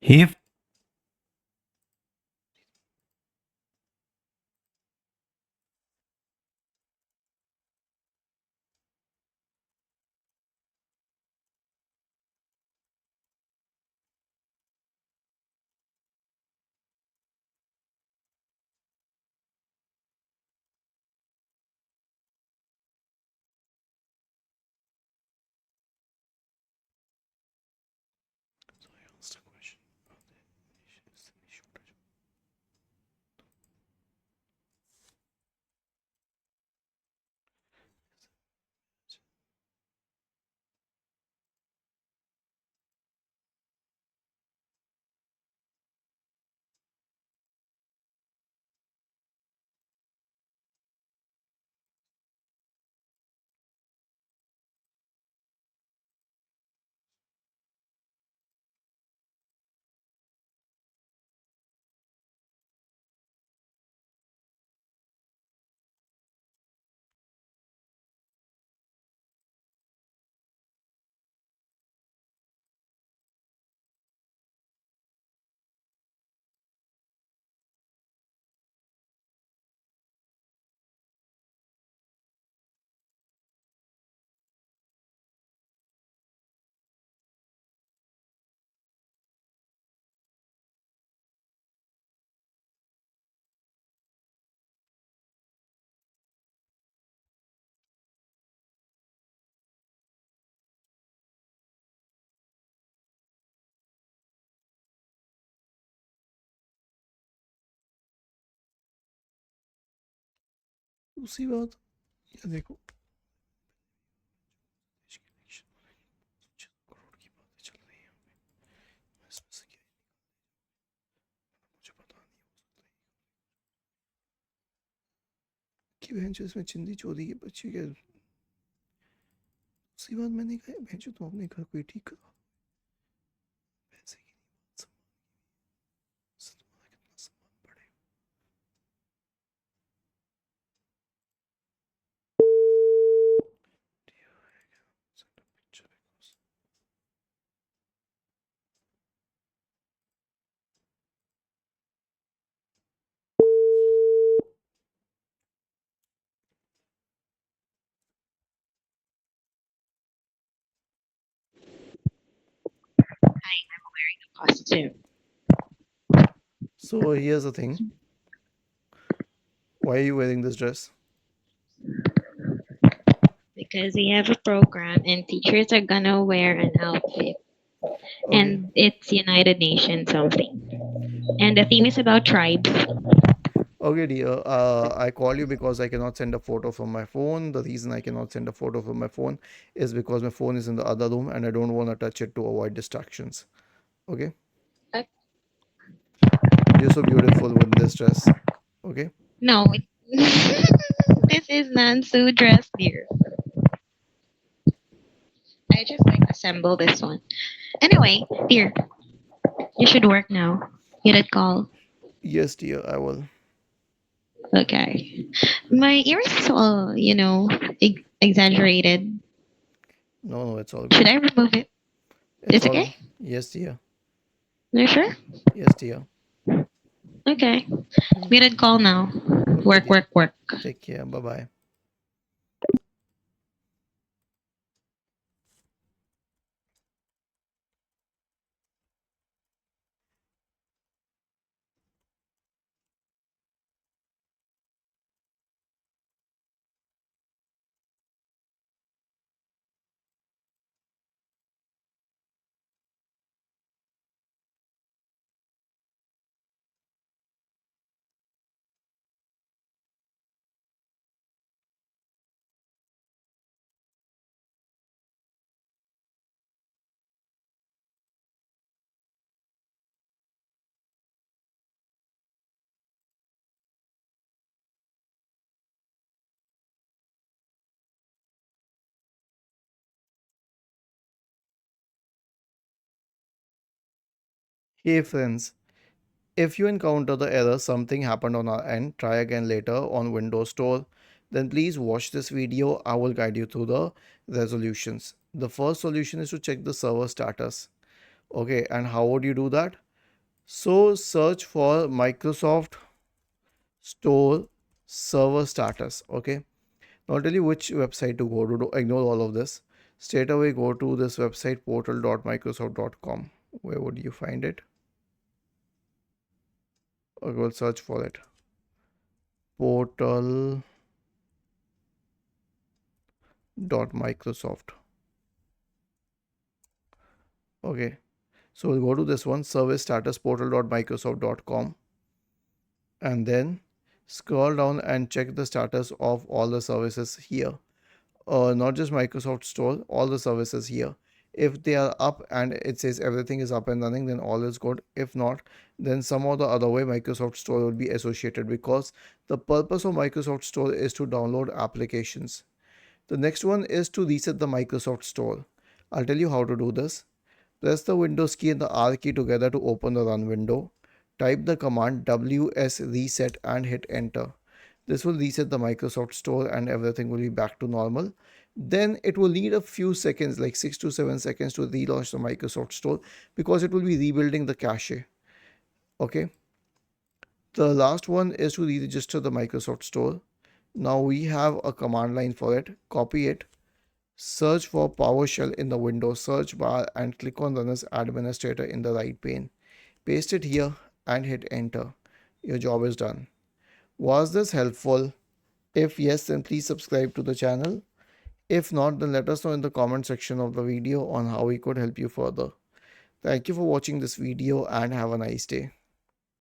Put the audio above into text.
Hey, so I asked a question. दूसरी बात ये देखो, देश के इलेक्शन कुछ करोड़ की बातें चल रही हैं। इसमें से क्या मुझे पता नहीं, हो सकता है कि बहन जो इसमें चिंदी चोरी की बच्ची के दूसरी बात मैंने कहा बहन जो तुम अपने घर कोई ठीक करा पैसे की नहीं बात इससे तुम्हारा कितना सम्मान बढ़ेगा। Send a picture because Costume. so here's the thing. Why are you wearing this dress? Because we have a program and teachers are gonna wear an outfit Okay. and it's United Nations something. And the theme is about tribes. Okay, dear. I call you because I cannot send a photo from my phone. The reason I cannot send a photo from my phone is because my phone is in the other room and I don't want to touch it to avoid distractions. Okay? Uh, You're so beautiful with this dress. Okay? no, this is Nansu dress, dear. I just like assemble this one. Anyway, dear, you should work now. You did call. Yes, dear, I will. Okay. My ears is all, exaggerated. No, no, it's all Should good. I remove it? It's It's all. okay? Yes, dear. You sure? Yes, dear. Okay. We did call now. Okay, Work, dear. work, work. Take care. Bye bye. Hey, friends. If you encounter the error something happened on our end, try again later on Windows Store, then please watch this video. I will guide you through the resolutions. The first solution is to check the server status. Okay, and how would you do that? So search for Microsoft Store server status. Okay. Now I'll tell you which website to go to. Ignore all of this. Straight away go to this website portal.microsoft.com. Where would you find it? Or go search for it. Portal.microsoft. Okay. So we'll go to this one, service status portal.microsoft.com, and then scroll down and check the status of all the services here. Not just Microsoft Store, all the services here. If they are up and it says everything is up and running, then all is good. If not, then some or the other way Microsoft Store will be associated, because the purpose of Microsoft Store is to download applications. The next one is to reset the Microsoft Store. I'll tell you how to do this. Press the Windows key and the R key together to open the run window. Type the command ws reset and hit enter. This will reset the Microsoft Store and everything will be back to normal. Then it will need a few seconds, like 6 to 7 seconds, to relaunch the Microsoft Store, because it will be rebuilding the cache. Okay. The last one is to re-register the Microsoft Store. Now we have a command line for it. Copy it. Search for PowerShell in the Windows search bar and click on Run as Administrator in the right pane. Paste it here and hit enter. Your job is done. Was this helpful? If yes, then please subscribe to the channel. If not, then let us know in the comment section of the video on how we could help you further. Thank you for watching this video and have a nice day.